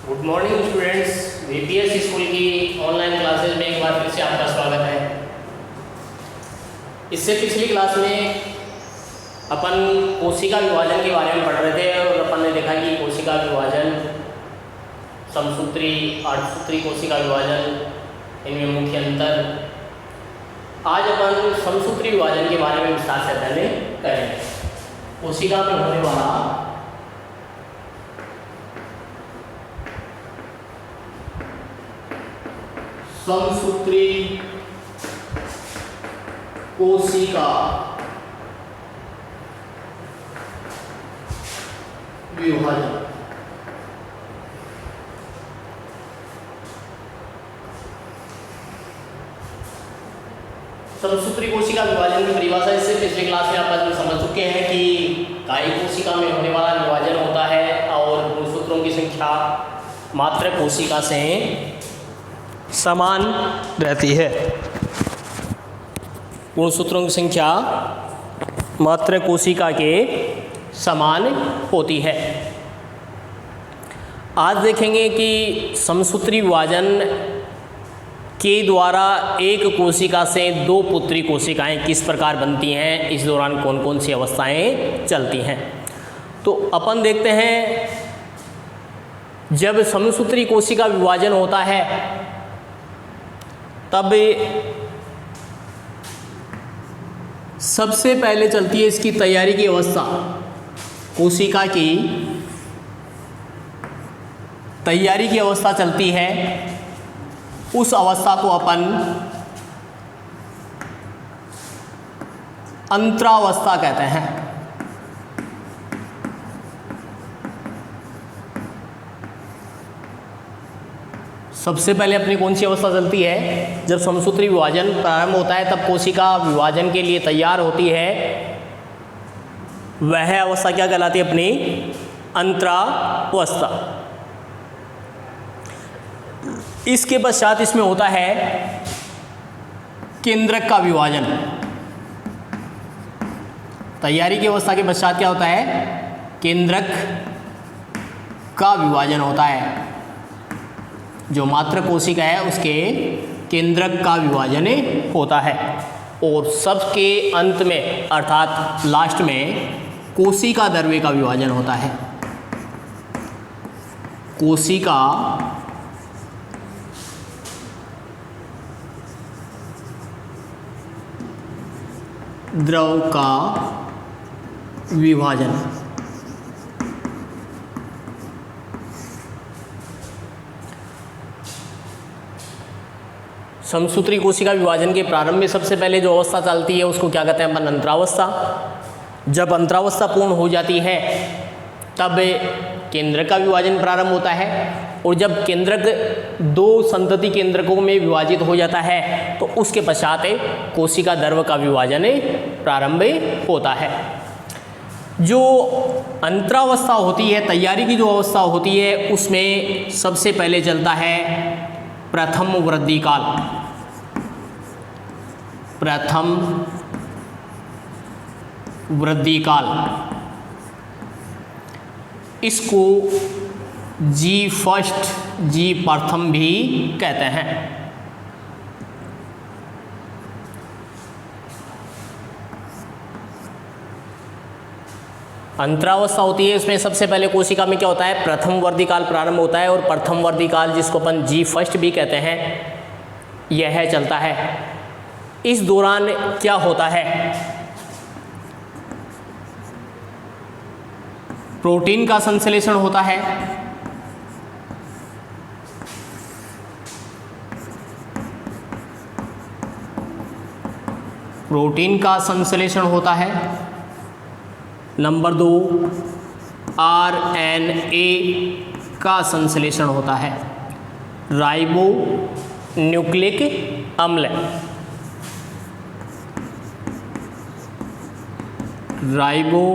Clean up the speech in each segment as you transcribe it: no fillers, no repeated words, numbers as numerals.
Good morning students. VPS school की online classes में एक बार फिर से आपका स्वागत है। इससे पिछली क्लास में अपन कोशिका विभाजन के बारे में पढ़ रहे थे और अपन ने देखा कि कोशिका विभाजन, समसूत्री, अर्धसूत्री कोशिका विभाजन, इनमें मुख्य अंतर। आज अपन समसूत्री विभाजन के बारे में विस्तार से अध्ययन करेंगे। कोशिका में होने वाला समसूत्री कोशिका विभाजन। समसूत्री कोशिका विभाजन की परिभाषा इससे पिछले क्लास में आप समझ चुके हैं कि काय कोशिका में होने वाला विभाजन होता है और गुणसूत्रों की संख्या मात्र कोशिका से समान रहती है। गुणसूत्रों की संख्या मात्र कोशिका के समान होती है। आज देखेंगे कि समसूत्री विभाजन के द्वारा एक कोशिका से दो पुत्री कोशिकाएं किस प्रकार बनती हैं, इस दौरान कौन कौन सी अवस्थाएं चलती हैं। तो अपन देखते हैं, जब समसूत्री कोशिका विभाजन होता है तब सबसे पहले चलती है इसकी तैयारी की अवस्था। कोशिका की तैयारी की अवस्था चलती है। उस अवस्था को अपन अंतरावस्था कहते हैं। सबसे पहले अपनी कौन सी अवस्था चलती है? जब समसूत्री विभाजन प्रारंभ होता है तब कोशिका विभाजन के लिए तैयार होती है। वह अवस्था क्या कहलाती है? अपनी अंतरावस्था। इसके पश्चात इसमें होता है केंद्रक का विभाजन। तैयारी की अवस्था के पश्चात क्या होता है? केंद्रक का विभाजन होता है। जो मात्र कोशिका है उसके केंद्रक का विभाजन होता है। और सबके अंत में अर्थात लास्ट में कोशिका द्रव्य का विभाजन होता है। कोशिका द्रव का विभाजन। समसूत्री कोशिका विभाजन के प्रारंभ में सबसे पहले जो अवस्था चलती है उसको क्या कहते हैं? अपन अंतरावस्था। जब अंतरावस्था पूर्ण हो जाती है तब केंद्रक का विभाजन प्रारंभ होता है। और जब केंद्रक दो संतति केंद्रकों में विभाजित हो जाता है तो उसके पश्चात कोशिका द्रव का विभाजन प्रारंभ होता है। जो अंतरावस्था होती है, तैयारी की जो अवस्था होती है, उसमें सबसे पहले चलता है प्रथम वृद्धि काल। प्रथम वृद्धि काल, इसको G1, G प्रथम भी कहते हैं। अंतरावस्था होती है, इसमें सबसे पहले कोशिका में क्या होता है? प्रथम वृद्धि काल प्रारंभ होता है। और प्रथम वृद्धि काल, जिसको अपन G1 भी कहते हैं, यह चलता है। इस दौरान क्या होता है? प्रोटीन का संश्लेषण होता है। प्रोटीन का संश्लेषण होता है। नंबर 2, RNA का संश्लेषण होता है। राइबो न्यूक्लिक अम्ल। राइबो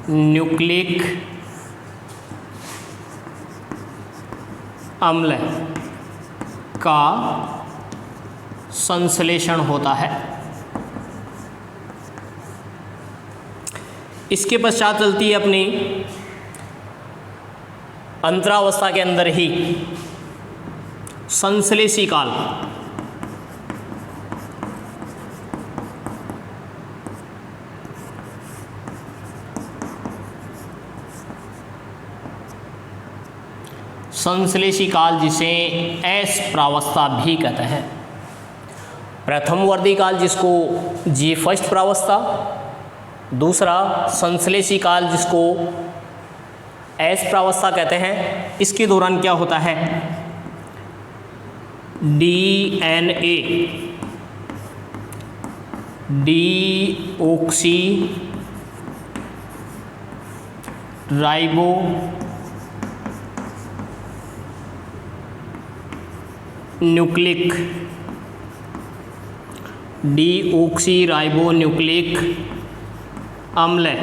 न्यूक्लिक अम्ल का संश्लेषण होता है। इसके पश्चात चलती है अपनी अंतरावस्था के अंदर ही संश्लेषी काल, संश्लेषी काल जिसे एस प्रावस्था भी कहते हैं। प्रथम वर्दी काल जिसको जी फर्स्ट प्रावस्था, दूसरा संश्लेषी काल जिसको एस प्रावस्था कहते हैं। इसके दौरान क्या होता है, DNA deoxy ribo nucleic deoxy ribo nucleic अम्ल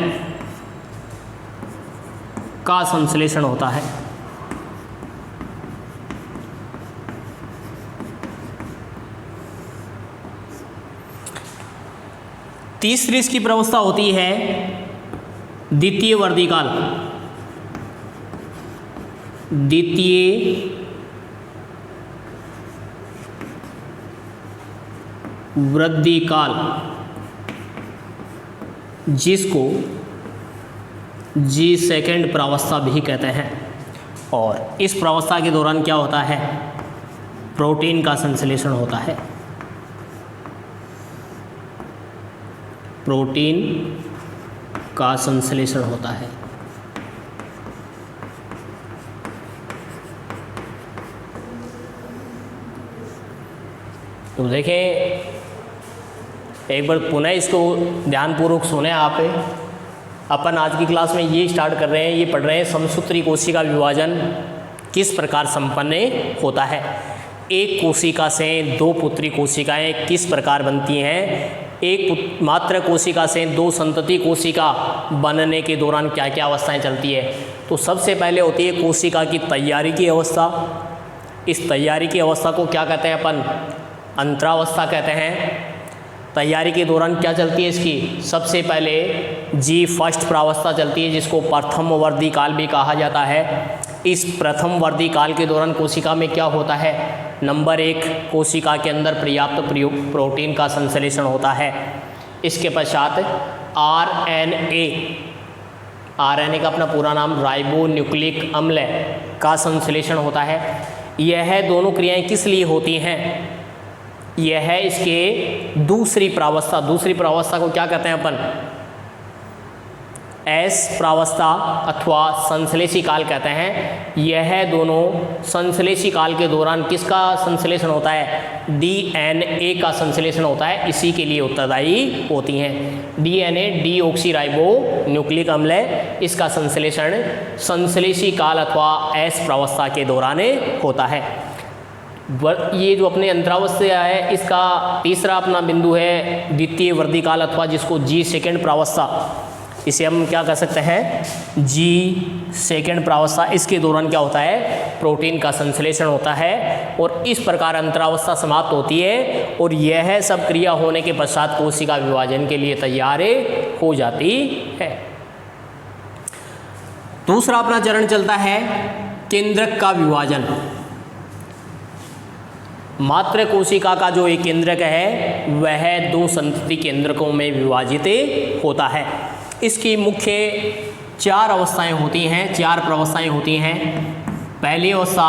का संश्लेषण होता है। तीसरी इसकी प्रावस्था होती है द्वितीय वर्दी काल। द्वितीय वृद्धि काल जिसको जी सेकेंड प्रावस्था भी कहते हैं। और इस प्रावस्था के दौरान क्या होता है, प्रोटीन का संश्लेषण होता है। प्रोटीन का संश्लेषण होता है। तो देखें, एक बार पुनः इसको ध्यानपूर्वक सुने आप। अपन आज की क्लास में ये स्टार्ट कर रहे हैं, ये पढ़ रहे हैं समसूत्री कोशिका विभाजन किस प्रकार संपन्न होता है। एक कोशिका से दो पुत्री कोशिकाएं किस प्रकार बनती हैं, एक मात्र कोशिका से दो संतति कोशिका बनने के दौरान क्या क्या अवस्थाएं चलती है। तो सबसे पहले होती है कोशिका की तैयारी की अवस्था। इस तैयारी की अवस्था को क्या कहते हैं अपन, अंतरावस्था कहते हैं। तैयारी के दौरान क्या चलती है इसकी, सबसे पहले जी फर्स्ट प्रावस्था चलती है जिसको प्रथम वर्दी काल भी कहा जाता है। इस प्रथम वर्दी काल के दौरान कोशिका में क्या होता है, नंबर एक, कोशिका के अंदर पर्याप्त प्रोटीन का संश्लेषण होता है। इसके पश्चात आरएनए का अपना पूरा नाम राइबो न्यूक्लिक अम्ल का संश्लेषण होता है। यह दोनों क्रियाएं किस लिए होती हैं, यह है इसके दूसरी प्रावस्था। दूसरी प्रावस्था को क्या कहते हैं अपन, एस प्रावस्था अथवा संश्लेषी काल कहते हैं। यह दोनों संश्लेषी काल के दौरान किसका संश्लेषण होता है, डीएनए का संश्लेषण होता है। इसी के लिए उत्तरदायी होती हैं। डीएनए डीऑक्सी राइबो न्यूक्लिक अम्ल, इसका संश्लेषण संश्लेषी काल अथवा एस प्रावस्था के दौरान होता है। ये जो अपने अंतरावस्था है, इसका तीसरा अपना बिंदु है द्वितीय वर्दी काल अथवा जिसको जी सेकेंड प्रावस्था, इसे हम क्या कह सकते हैं, जी सेकेंड प्रावस्था। इसके दौरान क्या होता है, प्रोटीन का संश्लेषण होता है और इस प्रकार अंतरावस्था समाप्त होती है और यह सब क्रिया होने के पश्चात कोशिका विभाजन के लिए तैयार हो जाती है। दूसरा अपना चरण चलता है केंद्रक का विभाजन। मात्र कोशिका का जो एक केंद्रक है वह दो संतति केंद्रकों में विभाजित होता है। इसकी मुख्य चार अवस्थाएं होती हैं, चार प्रावस्थाएं होती हैं। पहली अवस्था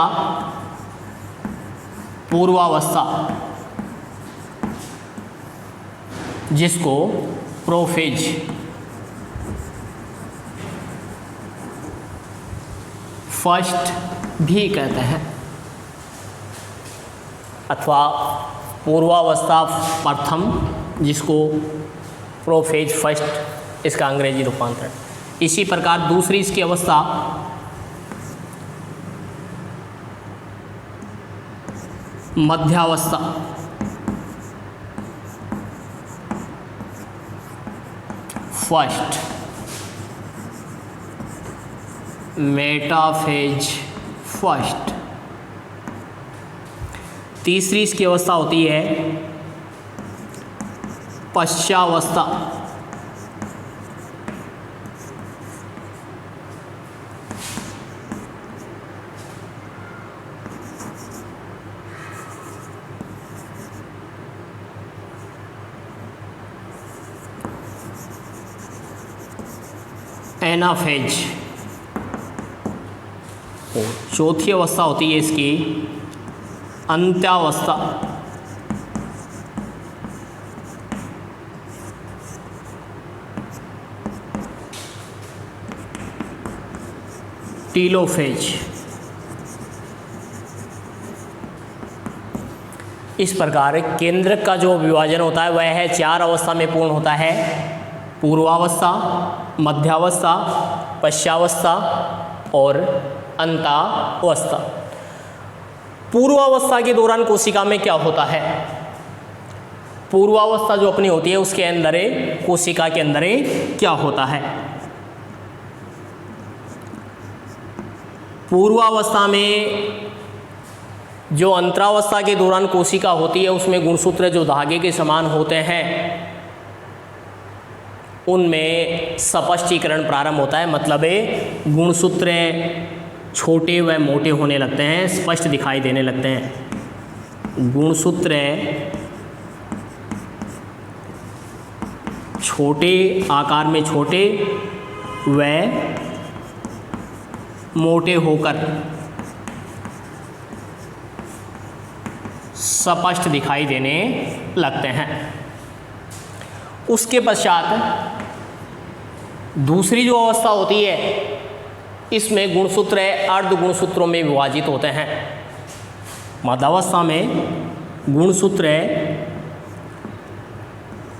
पूर्वावस्था जिसको प्रोफेज, फर्स्ट भी कहते हैं अथवा पूर्वावस्था प्रथम जिसको प्रोफेज फर्स्ट, इसका अंग्रेजी रूपांतरण। इसी प्रकार दूसरी इसकी अवस्था मध्यावस्था, फर्स्ट, मेटाफेज फर्स्ट। तीसरी इसकी अवस्था होती है पश्चावस्था, एनाफेज। और चौथी अवस्था होती है इसकी अंत्यावस्था। टीलोफेज। इस प्रकार केंद्रक का जो विभाजन होता है वह है 4 अवस्था में पूर्ण होता है। पूर्वावस्था, मध्यावस्था, पश्चावस्था और अंतावस्था। पूर्वावस्था के दौरान कोशिका में क्या होता है? पूर्वावस्था जो अपनी होती है उसके अंदर कोशिका के अंदर क्या होता है? पूर्वावस्था में जो अंतरावस्था के दौरान कोशिका होती है उसमें गुणसूत्र जो धागे के समान होते हैं उनमें स्पष्टीकरण प्रारंभ होता है। मतलब गुणसूत्र छोटे व मोटे होने लगते हैं, स्पष्ट दिखाई देने लगते हैं। गुणसूत्र छोटे आकार में छोटे व मोटे होकर स्पष्ट दिखाई देने लगते हैं। उसके पश्चात दूसरी जो अवस्था होती है इसमें गुणसूत्र अर्ध गुणसूत्रों में विभाजित होते हैं। मध्यावस्था में गुणसूत्र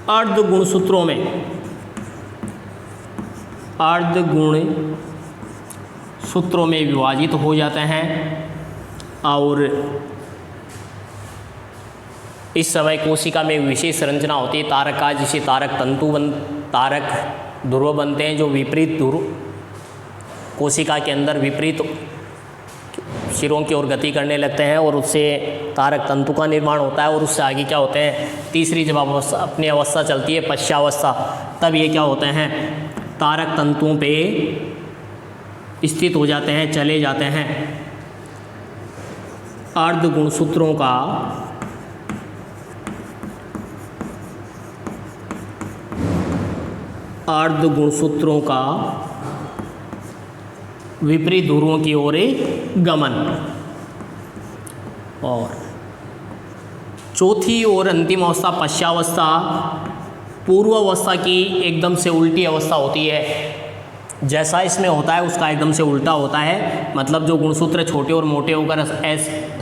अर्ध गुणसूत्रों में अर्ध गुण सूत्रों में विभाजित हो जाते हैं और इस समय कोशिका में विशेष संरचना होती है तारक का, जिसे तारक तंतु तारक ध्रुव बनते हैं जो विपरीत ध्रुव कोशिका के अंदर विपरीत सिरों की ओर गति करने लगते हैं और उससे तारक तंतु का निर्माण होता है। और उससे आगे क्या होते हैं, तीसरी जब अवस्था अपनी अवस्था चलती है पश्चावस्था, तब ये क्या होते हैं, तारक तंतुओं पे स्थित हो जाते हैं, चले जाते हैं। अर्ध गुणसूत्रों का अर्ध गुणसूत्रों का विपरीत ध्रुवों की ओर गमन। और चौथी और अंतिम अवस्था पश्चावस्था पूर्वावस्था की एकदम से उल्टी अवस्था होती है। जैसा इसमें होता है उसका एकदम से उल्टा होता है। मतलब जो गुणसूत्र छोटे और मोटे होकर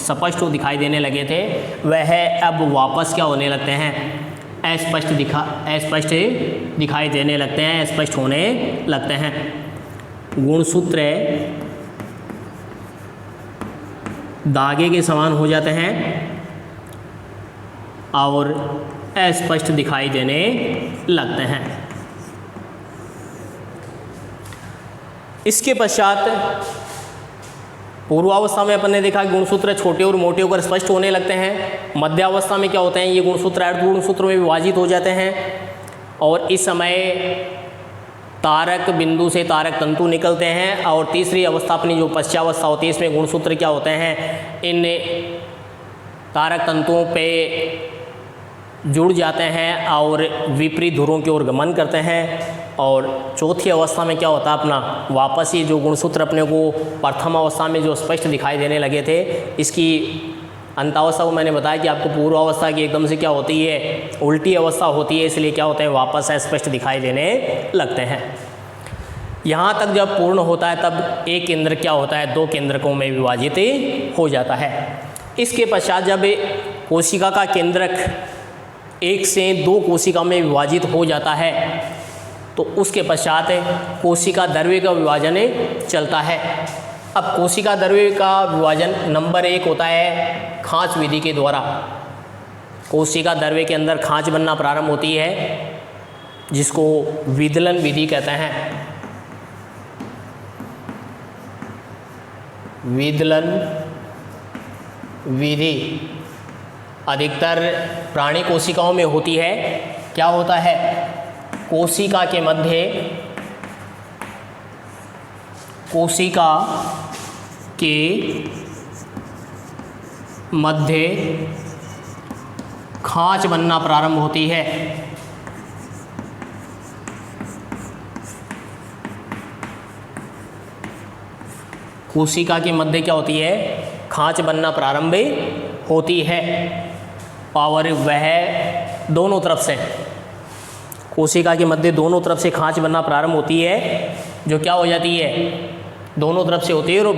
स्पष्ट दिखाई देने लगे थे वह अब वापस क्या होने लगते हैं, अस्पष्ट दिखाई देने लगते हैं, स्पष्ट होने लगते हैं। गुणसूत्र धागे के समान हो जाते हैं और अस्पष्ट दिखाई देने लगते हैं। इसके पश्चात पूर्वावस्था में अपन ने देखा गुणसूत्र छोटे और मोटे होकर स्पष्ट होने लगते हैं। मध्यावस्था में क्या होते हैं, ये गुणसूत्र अर्ध गुणसूत्रों में विभाजित हो जाते हैं और इस समय तारक बिंदु से तारक तंतु निकलते हैं। और तीसरी अवस्था अपनी जो पश्चावस्था होती है इसमें गुणसूत्र क्या होते हैं, इन तारक तंतुओं पे जुड़ जाते हैं और विपरीत ध्रुवों की ओर गमन करते हैं। और चौथी अवस्था में क्या होता है, अपना वापस ही जो गुणसूत्र अपने को प्रथम अवस्था में जो स्पष्ट दिखाई देने लगे थे, इसकी अंतावस्था को मैंने बताया कि आपको पूर्वावस्था की एकदम से क्या होती है, उल्टी अवस्था होती है, इसलिए क्या होता है वापस स्पष्ट दिखाई देने लगते हैं। यहाँ तक जब पूर्ण होता है तब एक केंद्र क्या होता है, 2 केंद्रकों में विभाजित हो जाता है। इसके पश्चात जब कोशिका का केंद्रक 1 से 2 कोशिका में विभाजित हो जाता है तो उसके पश्चात कोशिका द्रव्य का विभाजन चलता है। अब कोशिका द्रव्य का विभाजन नंबर 1 होता है खाँच विधि के द्वारा। कोशिका द्रव्य के अंदर खाँच बनना प्रारंभ होती है जिसको विदलन विधि कहते हैं। विदलन विधि अधिकतर प्राणी कोशिकाओं में होती है। क्या होता है, कोशिका के मध्य खाँच बनना प्रारंभ होती है। कोशिका के मध्य क्या होती है, खांच बनना प्रारंभ होती है, और वह दोनों तरफ से, कोशिका के मध्य दोनों तरफ से खांच बनना प्रारंभ होती है, जो क्या हो जाती है, दोनों तरफ से होती है और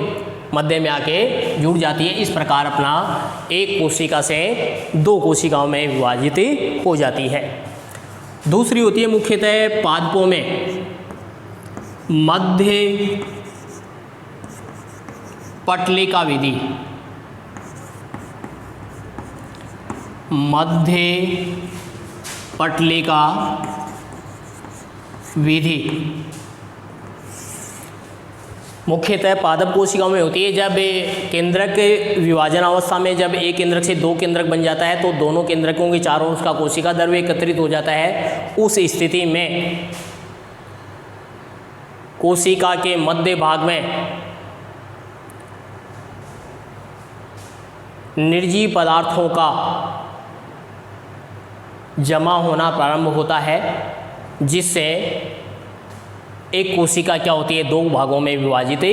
मध्य में आके जुड़ जाती है। इस प्रकार अपना एक कोशिका से दो कोशिकाओं में विभाजित हो जाती है। दूसरी होती है मुख्यतः पादपों में मध्य पटलिका विधि। मध्य पटलिका विधि मुख्यतः पादप कोशिकाओं में होती है। जब केंद्रक विभाजन अवस्था में जब एक केंद्रक से दो केंद्रक बन जाता है तो दोनों केंद्रकों के चारों ओर उसका कोशिका द्रव्य एकत्रित हो जाता है। उस स्थिति में कोशिका के मध्य भाग में निर्जीव पदार्थों का जमा होना प्रारंभ होता है, जिससे एक कोशिका क्या होती है, दो भागों में विभाजित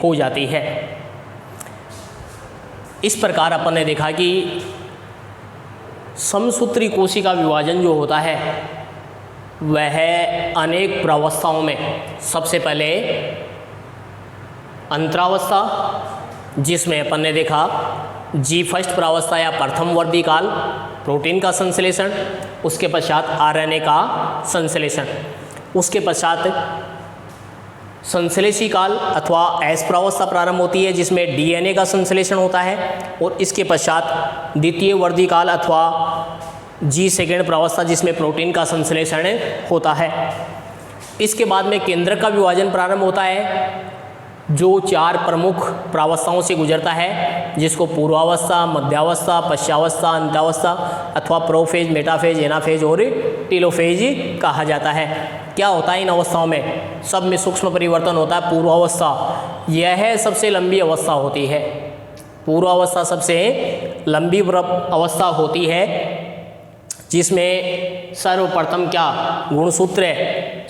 हो जाती है। इस प्रकार अपन ने देखा कि समसूत्री कोशिका विभाजन जो होता है वह अनेक प्रावस्थाओं में, सबसे पहले अंतरावस्था, जिसमें अपन ने देखा G1 प्रावस्था या प्रथम वर्दी काल, प्रोटीन का संश्लेषण, उसके पश्चात आरएनए का संश्लेषण, उसके पश्चात संश्लेषी काल अथवा एस प्रावस्था प्रारंभ होती है जिसमें डीएनए का संश्लेषण होता है, और इसके पश्चात द्वितीय वर्दी काल अथवा G2 प्रावस्था जिसमें प्रोटीन का संश्लेषण होता है। इसके बाद में केंद्रक का विभाजन प्रारंभ होता है, जो चार प्रमुख प्रावस्थाओं से गुजरता है, जिसको पूर्वावस्था, मध्यावस्था, पश्चावस्था, अंतावस्था अथवा प्रोफेज, मेटाफेज, एनाफेज और टेलोफेज कहा जाता है। क्या होता है इन अवस्थाओं में? सब में सूक्ष्म परिवर्तन होता है। पूर्वावस्था यह सबसे लंबी अवस्था होती है। पूर्वावस्था सबसे लंबी अवस्था होती है, जिसमें सर्वप्रथम क्या गुणसूत्र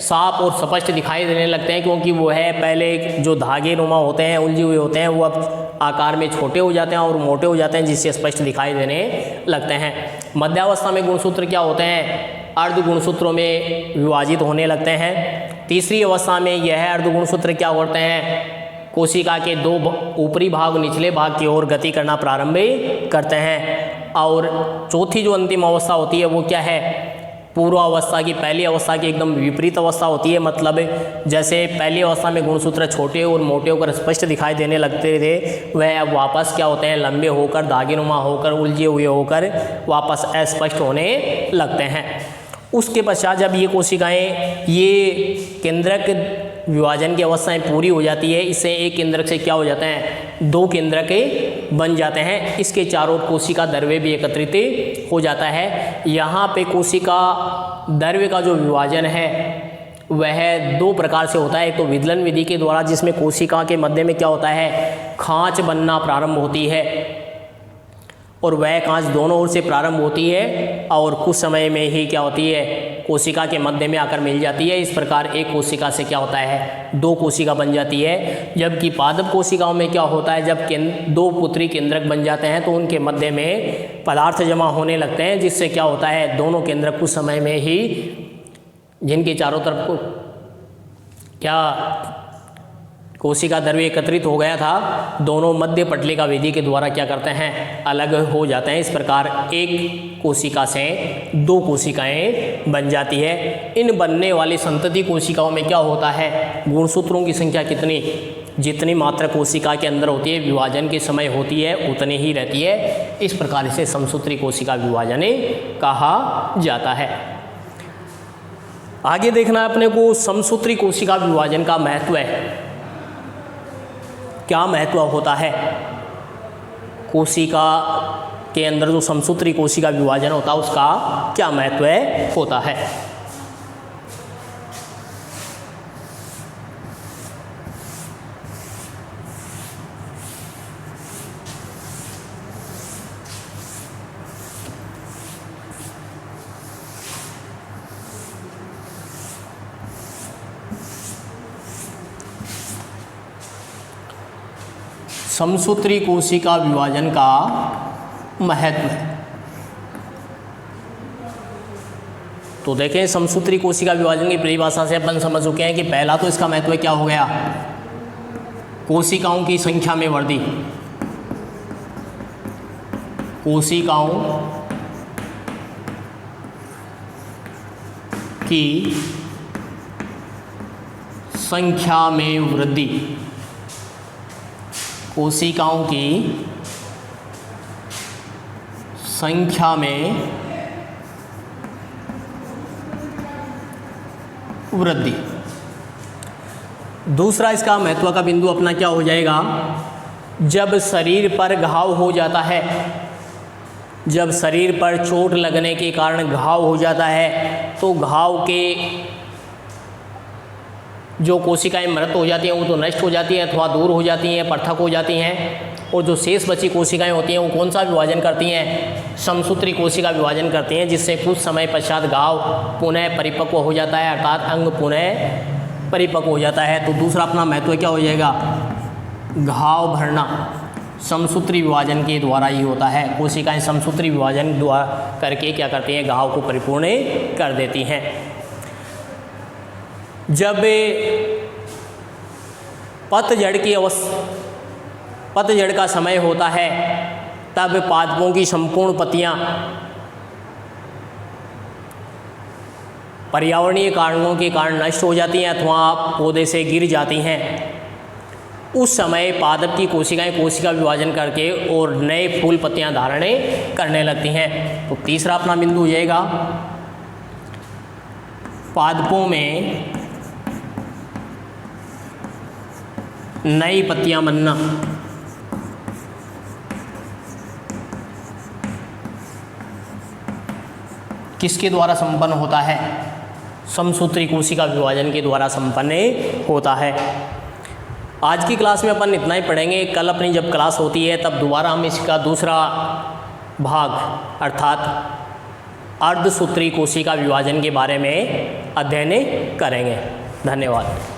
साफ और स्पष्ट दिखाई देने लगते हैं, क्योंकि वो है पहले जो धागे नुमा होते हैं, उलझे हुए होते हैं, वो अब आकार में छोटे हो जाते हैं और मोटे हो जाते हैं, जिससे स्पष्ट दिखाई देने लगते हैं। मध्यावस्था में गुणसूत्र क्या होते हैं? अर्ध गुणसूत्रों में विभाजित होने लगते हैं। तीसरी अवस्था में यह अर्ध गुणसूत्र क्या करते हैं? कोशिका के दो ऊपरी भाग निचले भाग की ओर गति करना प्रारंभ करते हैं। और चौथी जो अंतिम अवस्था होती है वो क्या है? पूर्वावस्था की पहली अवस्था की एकदम विपरीत अवस्था होती है। मतलब जैसे पहली अवस्था में गुणसूत्र छोटे और मोटे होकर स्पष्ट दिखाई देने लगते थे, वह अब वापस क्या होते हैं? लंबे होकर, धागेनुमा होकर, उलझे हुए होकर वापस अस्पष्ट होने लगते हैं। उसके पश्चात जब ये कोशिकाएं ये केंद्रक विभाजन की अवस्थाएं पूरी हो जाती है, इससे एक केंद्रक से क्या हो जाते हैं? दो केंद्रक बन जाते हैं। इसके चारों कोशिका द्रव्य भी एकत्रित हो जाता है। यहाँ पे कोशिका द्रव्य का जो विभाजन है वह दो प्रकार से होता है। एक तो विदलन विधि के द्वारा, जिसमें कोशिका के मध्य में क्या होता है? खांच बनना प्रारंभ होती है, और वह खांच दोनों ओर से प्रारंभ होती है और कुछ समय में ही क्या होती है? कोशिका के मध्य में आकर मिल जाती है। इस प्रकार एक कोशिका से क्या होता है? दो कोशिका बन जाती है। जबकि पादप कोशिकाओं में क्या होता है? जब दो पुत्री केंद्रक बन जाते हैं तो उनके मध्य में पदार्थ जमा होने लगते हैं, जिससे क्या होता है? दोनों केंद्रक कुछ समय में ही, जिनके चारों तरफ को क्या कोशिका द्रव्य एकत्रित हो गया था, दोनों मध्य पटलिका विधि के द्वारा क्या करते हैं? अलग हो जाते हैं। इस प्रकार एक कोशिका से दो कोशिकाएं बन जाती है। इन बनने वाली संतति कोशिकाओं में क्या होता है? गुणसूत्रों की संख्या कितनी? जितनी मात्रा कोशिका के अंदर होती है विभाजन के समय होती है उतनी ही रहती है। इस प्रकार इसे समसूत्री कोशिका विभाजन कहा जाता है। आगे देखना है अपने को समसूत्री कोशिका विभाजन का महत्व है। क्या महत्व होता है? कोशिका के अंदर जो समसूत्री कोशिका विभाजन होता है उसका क्या महत्व होता है? समसूत्री कोशिका विभाजन का महत्व है। तो देखें, समसूत्री कोशिका विभाजन की परिभाषा से अपन समझ चुके हैं कि पहला तो इसका महत्व क्या हो गया, कोशिकाओं की संख्या में वृद्धि। कोशिकाओं की संख्या में वृद्धि। कोशिकाओं की संख्या में वृद्धि। दूसरा इसका महत्व का बिंदु अपना क्या हो जाएगा, जब शरीर पर घाव हो जाता है, जब शरीर पर चोट लगने के कारण घाव हो जाता है तो घाव के जो कोशिकाएं मृत हो जाती हैं वो तो नष्ट हो जाती हैं अथवा दूर हो जाती हैं, पृथक हो जाती हैं, और जो शेष बची कोशिकाएं होती हैं वो कौन सा विभाजन करती हैं, समसूत्री कोशिका विभाजन करती हैं, जिससे कुछ समय पश्चात घाव पुनः परिपक्व हो जाता है, अर्थात अंग पुनः परिपक्व हो जाता है। तो दूसरा अपना महत्व क्या हो जाएगा, घाव भरना समसूत्री विभाजन के द्वारा ही होता है। कोशिकाएं समसूत्री विभाजन द्वारा करके क्या करती हैं, घाव को परिपूर्ण कर देती हैं। जब पतझड़ का समय होता है तब पादपों की संपूर्ण पत्तियां पर्यावरणीय कारणों के कारण नष्ट हो जाती हैं अथवा पौधे से गिर जाती हैं। उस समय पादप की कोशिकाएं कोशिका विभाजन करके और नए फूल पत्तियां धारण करने लगती हैं। तो तीसरा अपना बिंदु हो जाएगा, पादपों में नई पत्तियां बनना। किसके द्वारा संपन्न होता है, समसूत्री कोशिका विभाजन के द्वारा संपन्न होता है। आज की क्लास में अपन इतना ही पढ़ेंगे। कल अपनी जब क्लास होती है तब दोबारा हम इसका दूसरा भाग अर्थात अर्धसूत्री कोशिका विभाजन के बारे में अध्ययन करेंगे। धन्यवाद।